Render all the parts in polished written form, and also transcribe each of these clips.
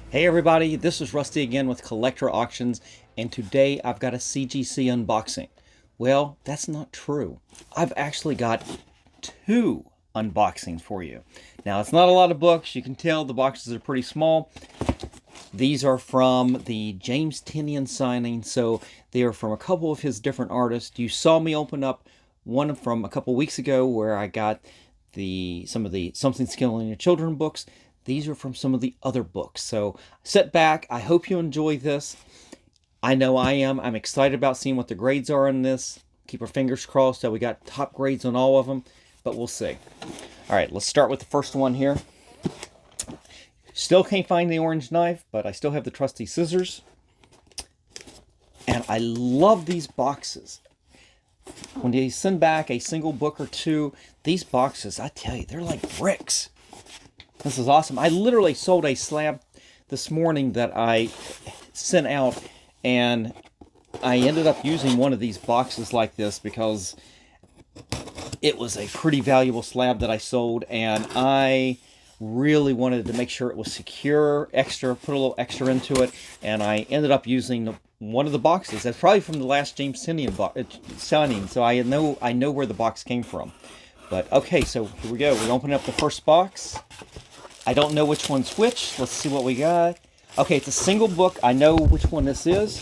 Hey everybody, this is Rusty again with Collector Auctions, and today I've got a CGC unboxing. Well, that's not true. I've actually got two unboxings for you. Now, it's not a lot of books. You can tell the boxes are pretty small. These are from the James Tynion signing, so they are from a couple of his different artists. You saw me open up one from a couple weeks ago where I got some of the Something Skilling Your Children books. These are from some of the other books. So sit back. I hope you enjoy this. I know I am. I'm excited about seeing what the grades are in this. Keep our fingers crossed that we got top grades on all of them, but we'll see. All right, let's start with the first one here. Still can't find the orange knife, but I still have the trusty scissors. And I love these boxes. When you send back a single book or two, these boxes, I tell you, they're like bricks. This is awesome. I literally sold a slab this morning that I sent out, and I ended up using one of these boxes like this because it was a pretty valuable slab that I sold, and I really wanted to make sure it was secure, put a little extra into it, and I ended up using one of the boxes. That's probably from the last James Tynion signing, so I know where the box came from. But okay, so here we go. We're opening up the first box. I don't know which one's which. Let's see what we got. Okay, it's a single book. I know which one this is.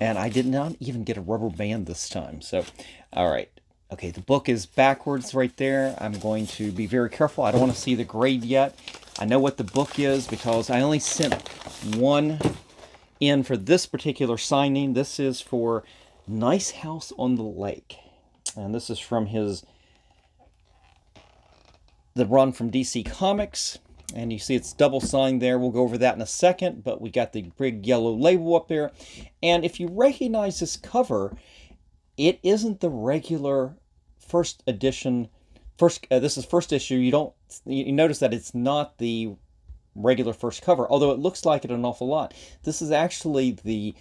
And I did not even get a rubber band this time. So, all right. Okay, the book is backwards right there. I'm going to be very careful. I don't want to see the grade yet. I know what the book is because I only sent one in for this particular signing. This is for Nice House on the Lake. And this is from the run from DC Comics. And you see it's double signed there. We'll go over that in a second, but we got the big yellow label up there. And if you recognize this cover, it isn't the regular first edition. This is first issue. You notice that it's not the regular first cover, although it looks like it an awful lot. This is actually the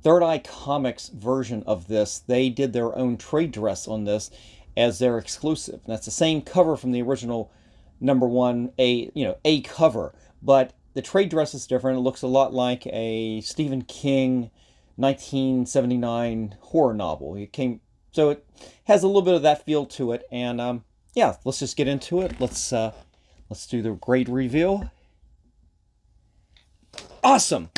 Third Eye Comics version of this. They did their own trade dress on this as their exclusive. And that's the same cover from the original #1 A cover, but the trade dress is different. It looks a lot like a Stephen King 1979 horror novel. So it has a little bit of that feel to it. And yeah, let's just get into it. Let's do the grade reveal. Awesome.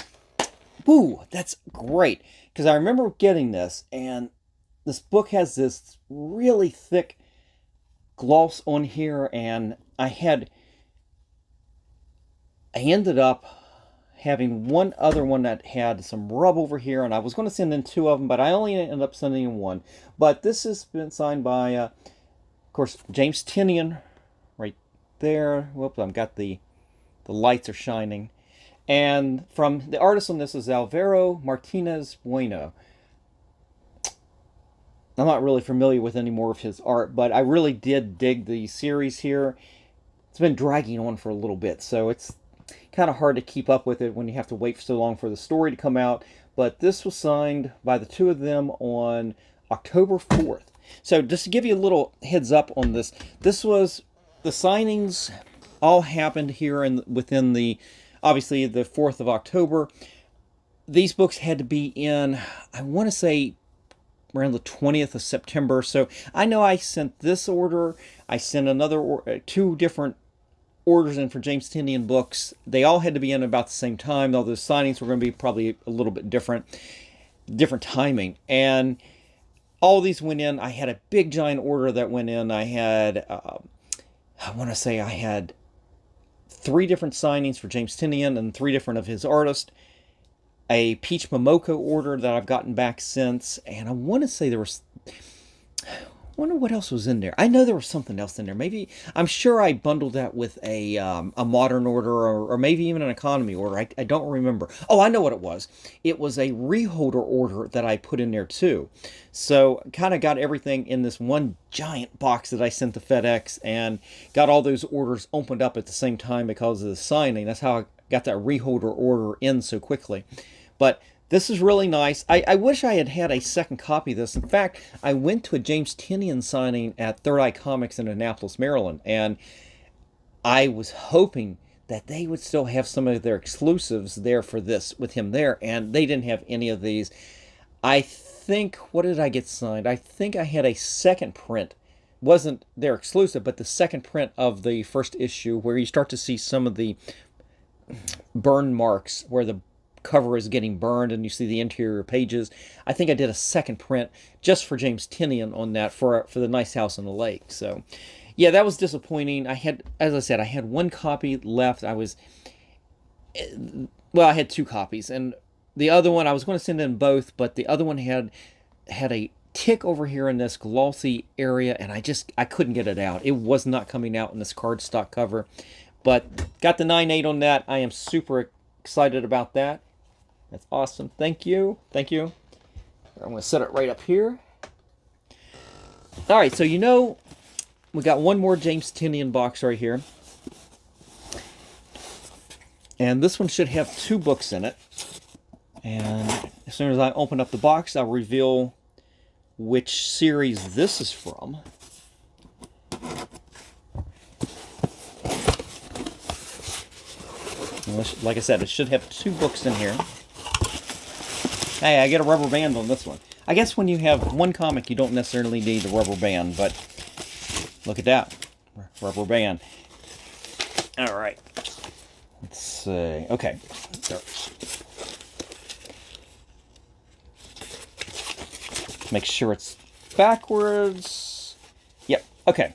Woo, that's great. Because I remember getting this, and this book has this really thick gloss on here, and I ended up having one other one that had some rub over here, and I was going to send in two of them, but I only ended up sending in one. But this has been signed by, of course, James Tynion right there. Whoops, I've got the lights are shining. And from the artist on this is Alvaro Martinez Bueno. I'm not really familiar with any more of his art, but I really did dig the series here. It's been dragging on for a little bit, so it's kind of hard to keep up with it when you have to wait so long for the story to come out. But this was signed by the two of them on October 4th. So just to give you a little heads up on this, the signings all happened here within obviously the 4th of October. These books had to be in, I want to say, around the 20th of September. So I know I sent this order. I sent two different orders in for James Tynion books. They all had to be in about the same time, though the signings were going to be probably a little bit different timing. And all these went in. I had a big giant order that went in. I had, I want to say I had 3 different signings for James Tynion and 3 different of his artists. A Peach Momoko order that I've gotten back since, and I want to say I wonder what else was in there. I know there was something else in there. Maybe, I'm sure I bundled that with a modern order or maybe even an economy order. I don't remember. Oh, I know what it was. It was a reholder order that I put in there too. So kind of got everything in this one giant box that I sent to FedEx, and got all those orders opened up at the same time because of the signing. That's how I got that reholder order in so quickly. But this is really nice. I wish I had had a second copy of this. In fact, I went to a James Tynion signing at Third Eye Comics in Annapolis, Maryland, and I was hoping that they would still have some of their exclusives there for this with him there, and they didn't have any of these. I think, what did I get signed? I think I had a second print. Wasn't their exclusive, but the second print of the first issue, where you start to see some of the burn marks where the cover is getting burned and you see the interior pages. I think I did a second print just for James Tynion on that for the Nice House on the Lake. So yeah, that was disappointing. I had, as I said, I had one copy left. I had two copies, and the other one I was going to send in both, but the other one had a tick over here in this glossy area, and I couldn't get it out. It was not coming out in this cardstock cover, but got the 9.8 on that. I am super excited about that. That's awesome. Thank you. Thank you. I'm going to set it right up here. All right, so we got one more James Tynion box right here. And this one should have 2 books in it. And as soon as I open up the box, I'll reveal which series this is from. Like I said, it should have 2 books in here. Hey, I get a rubber band on this one. I guess when you have one comic, you don't necessarily need a rubber band, but look at that. Rubber band. All right. Let's see. Okay. Make sure it's backwards. Yep. Okay.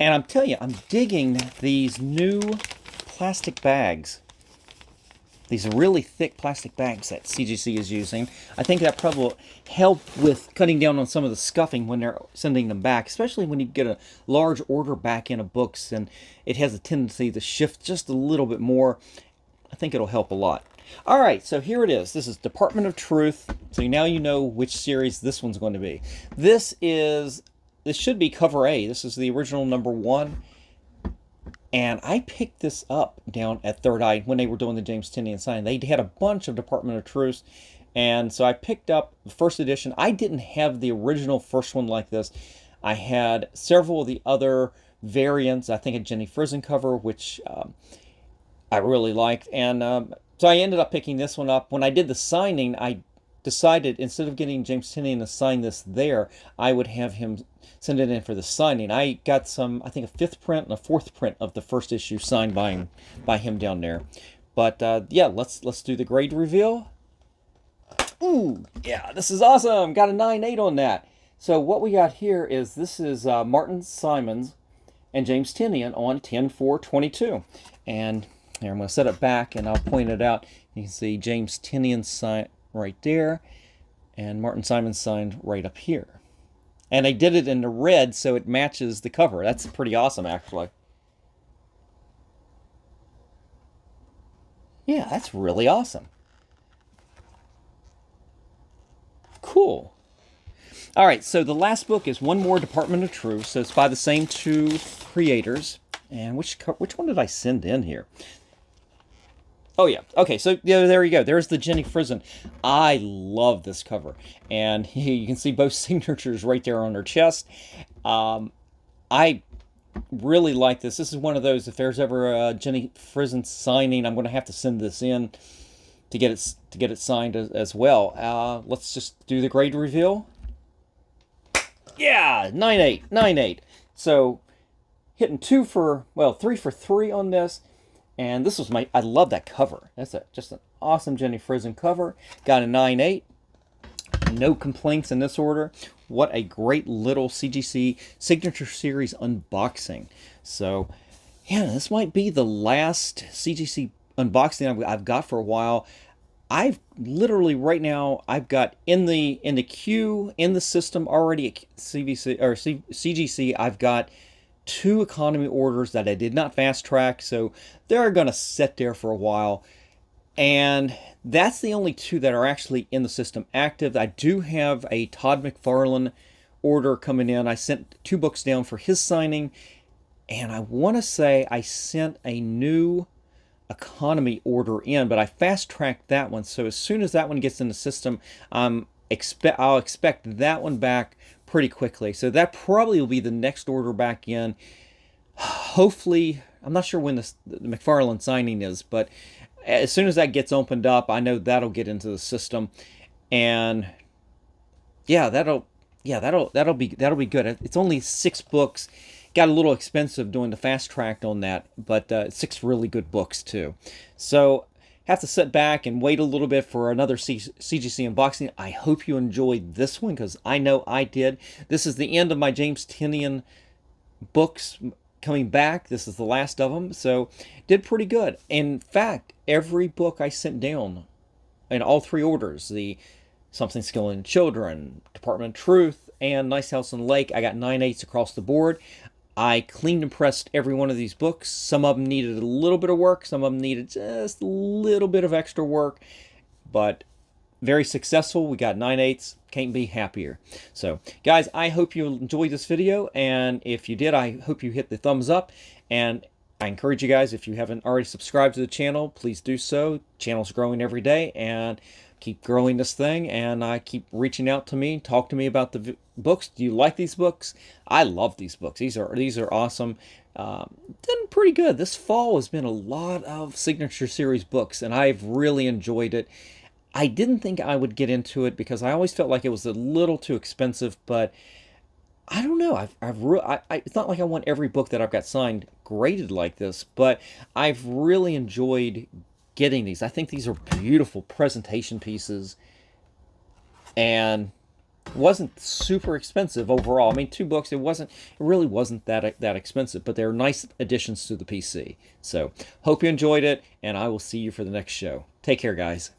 And I'm telling you, I'm digging these new plastic bags. These really thick plastic bags that CGC is using. I think that probably will help with cutting down on some of the scuffing when they're sending them back, especially when you get a large order back in of books and it has a tendency to shift just a little bit more. I think it'll help a lot. All right, so here it is. This is Department of Truth. So now you know which series this one's going to be. This should be cover A. This is the original #1. And I picked this up down at Third Eye when they were doing the James Tynion sign. They had a bunch of Department of Truth. And so I picked up the first edition. I didn't have the original first one like this. I had several of the other variants. I think a Jenny Frison cover, which I really liked. And so I ended up picking this one up. When I did the signing, I decided instead of getting James Tynion to sign this there, I would have him send it in for the signing. I got some, I think a 5th print and a 4th print of the first issue signed by him down there. But yeah, let's do the grade reveal. Ooh, yeah, this is awesome. Got a 9.8 on that. So what we got here is this is Martin Simons and James Tynion on 10/4/22. And here I'm going to set it back and I'll point it out. You can see James Tynion sign right there and Martin Simons signed right up here. And I did it in the red so it matches the cover. That's pretty awesome, actually. Yeah, that's really awesome. Cool. All right, so the last book is one more Department of Truth. So it's by the same 2 creators. And which one did I send in here? Oh, yeah. Okay, so yeah, there you go. There's the Jenny Frison. I love this cover. And you can see both signatures right there on her chest. I really like this. This is one of those, if there's ever a Jenny Frison signing, I'm going to have to send this in to get it signed as well. Let's just do the grade reveal. Yeah, 9.8, 9.8. So hitting 3 for 3 on this. And this was I love that cover. That's just an awesome Jenny Frison cover. Got a 9.8. No complaints in this order. What a great little CGC Signature Series unboxing. So, yeah, this might be the last CGC unboxing I've got for a while. I've literally right now, I've got in the queue, in the system already at CGC, I've got 2 economy orders that I did not fast track, so they're going to sit there for a while. And that's the only 2 that are actually in the system active. I do have a Todd McFarlane order coming in. I sent 2 books down for his signing, and I want to say I sent a new economy order in, but I fast tracked that one. So as soon as that one gets in the system, I'll expect that one back pretty quickly. So that probably will be the next order back in. Hopefully, I'm not sure when the McFarlane signing is, but as soon as that gets opened up, I know that'll get into the system, and yeah, that'll be good. It's only 6 books. Got a little expensive doing the fast track on that, but 6 really good books too. So have to sit back and wait a little bit for another CGC unboxing. I hope you enjoyed this one, because I know I did. This is the end of my James Tynion books coming back. This is the last of them, so did pretty good. In fact, every book I sent down in all 3 orders, the Something Skilling Children, Department of Truth, and Nice House on the Lake, I got 9/8 across the board. I cleaned and pressed every one of these books. Some of them needed a little bit of work. Some of them needed just a little bit of extra work. But very successful. We got 9/8. Can't be happier. So, guys, I hope you enjoyed this video. And if you did, I hope you hit the thumbs up. And I encourage you guys, if you haven't already subscribed to the channel, please do so. Channel's growing every day. And keep growing this thing, and keep reaching out to me. Talk to me about the books. Do you like these books? I love these books. These are awesome. Done pretty good. This fall has been a lot of Signature Series books, and I've really enjoyed it. I didn't think I would get into it because I always felt like it was a little too expensive, but I don't know. It's not like I want every book that I've got signed graded like this, but I've really enjoyed getting these. I think these are beautiful presentation pieces, and it wasn't super expensive overall. I mean, 2 books, it really wasn't that expensive, but they're nice additions to the PC. So hope you enjoyed it, and I will see you for the next show. Take care, guys.